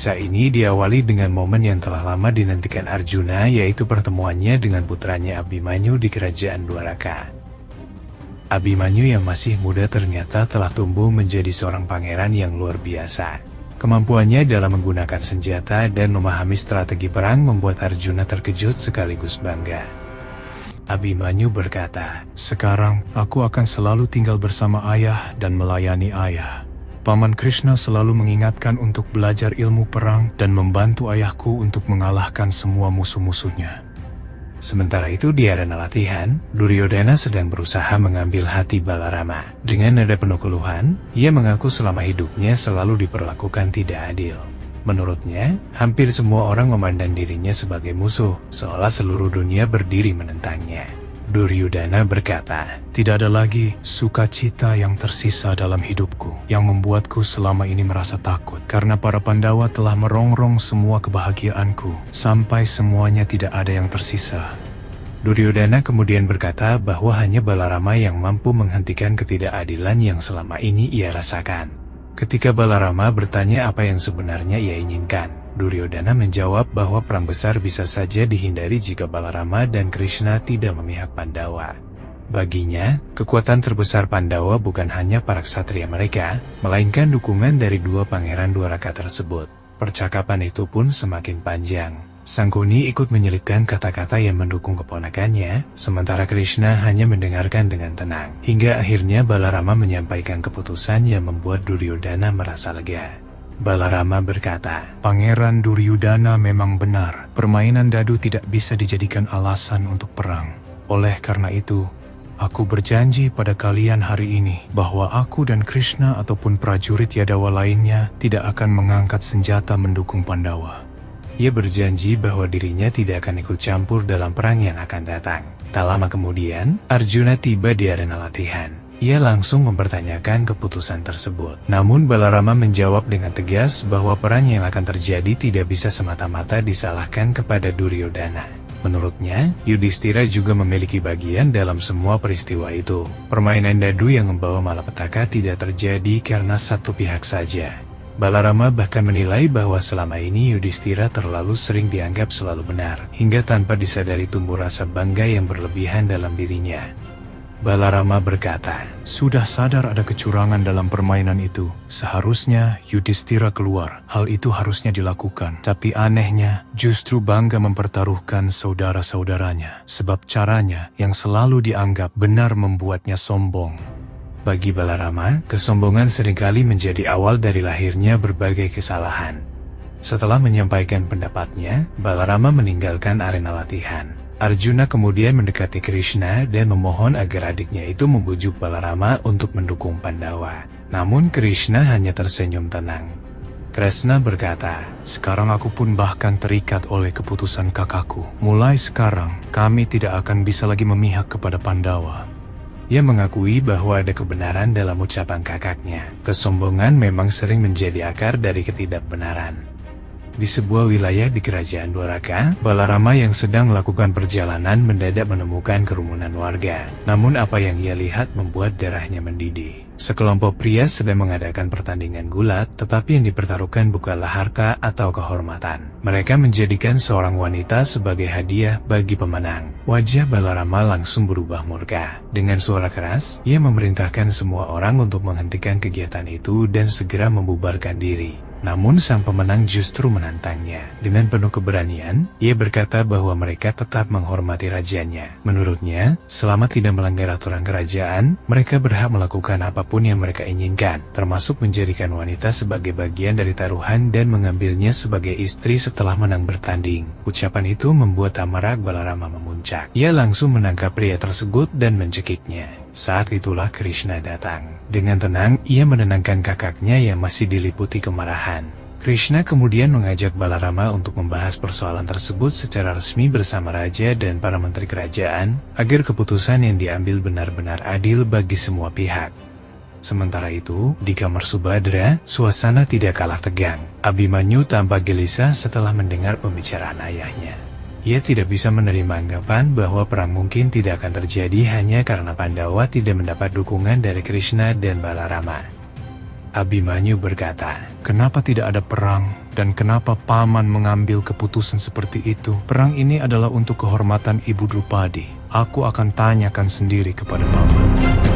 Kisah ini diawali dengan momen yang telah lama dinantikan Arjuna, yaitu pertemuannya dengan putranya Abhimanyu di kerajaan Dwaraka. Abhimanyu yang masih muda ternyata telah tumbuh menjadi seorang pangeran yang luar biasa. Kemampuannya dalam menggunakan senjata dan memahami strategi perang membuat Arjuna terkejut sekaligus bangga. Abhimanyu berkata, "Sekarang aku akan selalu tinggal bersama ayah dan melayani ayah. Paman Krishna selalu mengingatkan untuk belajar ilmu perang dan membantu ayahku untuk mengalahkan semua musuh-musuhnya." Sementara itu di arena latihan, Duryodhana sedang berusaha mengambil hati Balarama. Dengan nada penuh keluhan, ia mengaku selama hidupnya selalu diperlakukan tidak adil. Menurutnya, hampir semua orang memandang dirinya sebagai musuh, seolah seluruh dunia berdiri menentangnya. Duryodhana berkata, "Tidak ada lagi sukacita yang tersisa dalam hidupku, yang membuatku selama ini merasa takut, karena para Pandawa telah merongrong semua kebahagiaanku, sampai semuanya tidak ada yang tersisa." Duryodhana kemudian berkata bahwa hanya Balarama yang mampu menghentikan ketidakadilan yang selama ini ia rasakan. Ketika Balarama bertanya apa yang sebenarnya ia inginkan, Duryodhana menjawab bahwa perang besar bisa saja dihindari jika Balarama dan Krishna tidak memihak Pandawa. Baginya, kekuatan terbesar Pandawa bukan hanya para ksatria mereka, melainkan dukungan dari dua pangeran Dwaraka tersebut. Percakapan itu pun semakin panjang. Sangkuni ikut menyelipkan kata-kata yang mendukung keponakannya, sementara Krishna hanya mendengarkan dengan tenang. Hingga akhirnya Balarama menyampaikan keputusan yang membuat Duryodhana merasa lega. Balarama berkata, "Pangeran Duryodhana memang benar, permainan dadu tidak bisa dijadikan alasan untuk perang. Oleh karena itu, aku berjanji pada kalian hari ini bahwa aku dan Krishna ataupun prajurit Yadawa lainnya tidak akan mengangkat senjata mendukung Pandawa." Ia berjanji bahwa dirinya tidak akan ikut campur dalam perang yang akan datang. Tak lama kemudian, Arjuna tiba di arena latihan. Ia langsung mempertanyakan keputusan tersebut. Namun Balarama menjawab dengan tegas bahwa perang yang akan terjadi tidak bisa semata-mata disalahkan kepada Duryodhana. Menurutnya, Yudhishthira juga memiliki bagian dalam semua peristiwa itu. Permainan dadu yang membawa malapetaka tidak terjadi karena satu pihak saja. Balarama bahkan menilai bahwa selama ini Yudhishthira terlalu sering dianggap selalu benar, hingga tanpa disadari tumbuh rasa bangga yang berlebihan dalam dirinya. Balarama berkata, "Sudah sadar ada kecurangan dalam permainan itu, seharusnya Yudhishthira keluar. Hal itu harusnya dilakukan. Tapi anehnya, justru bangga mempertaruhkan saudara-saudaranya, sebab caranya yang selalu dianggap benar membuatnya sombong." Bagi Balarama, kesombongan seringkali menjadi awal dari lahirnya berbagai kesalahan. Setelah menyampaikan pendapatnya, Balarama meninggalkan arena latihan. Arjuna kemudian mendekati Krishna dan memohon agar adiknya itu membujuk Balarama untuk mendukung Pandawa. Namun Krishna hanya tersenyum tenang. Krishna berkata, "Sekarang aku pun bahkan terikat oleh keputusan kakakku. Mulai sekarang, kami tidak akan bisa lagi memihak kepada Pandawa." Ia mengakui bahwa ada kebenaran dalam ucapan kakaknya. Kesombongan memang sering menjadi akar dari ketidakbenaran. Di sebuah wilayah di kerajaan Dwaraka, Balarama yang sedang melakukan perjalanan mendadak menemukan kerumunan warga. Namun apa yang ia lihat membuat darahnya mendidih. Sekelompok pria sedang mengadakan pertandingan gulat, tetapi yang dipertaruhkan bukanlah harta atau kehormatan. Mereka menjadikan seorang wanita sebagai hadiah bagi pemenang. Wajah Balarama langsung berubah murka. Dengan suara keras, ia memerintahkan semua orang untuk menghentikan kegiatan itu dan segera membubarkan diri. Namun sang pemenang justru menantangnya. Dengan penuh keberanian, ia berkata bahwa mereka tetap menghormati rajanya. Menurutnya, selama tidak melanggar aturan kerajaan, mereka berhak melakukan apapun yang mereka inginkan, termasuk menjadikan wanita sebagai bagian dari taruhan dan mengambilnya sebagai istri setelah menang bertanding. Ucapan itu membuat amarah Balarama memuncak. Ia langsung menangkap pria tersebut dan mencekiknya. Saat itulah Krishna datang. Dengan tenang, ia menenangkan kakaknya yang masih diliputi kemarahan. Krishna kemudian mengajak Balarama untuk membahas persoalan tersebut secara resmi bersama raja dan para menteri kerajaan, agar keputusan yang diambil benar-benar adil bagi semua pihak. Sementara itu, di kamar Subhadra, suasana tidak kalah tegang. Abhimanyu tampak gelisah setelah mendengar pembicaraan ayahnya. Ia tidak bisa menerima anggapan bahwa perang mungkin tidak akan terjadi hanya karena Pandawa tidak mendapat dukungan dari Krishna dan Balarama. Abimanyu berkata, "Kenapa tidak ada perang? Dan kenapa paman mengambil keputusan seperti itu? Perang ini adalah untuk kehormatan Ibu Drupadi. Aku akan tanyakan sendiri kepada paman."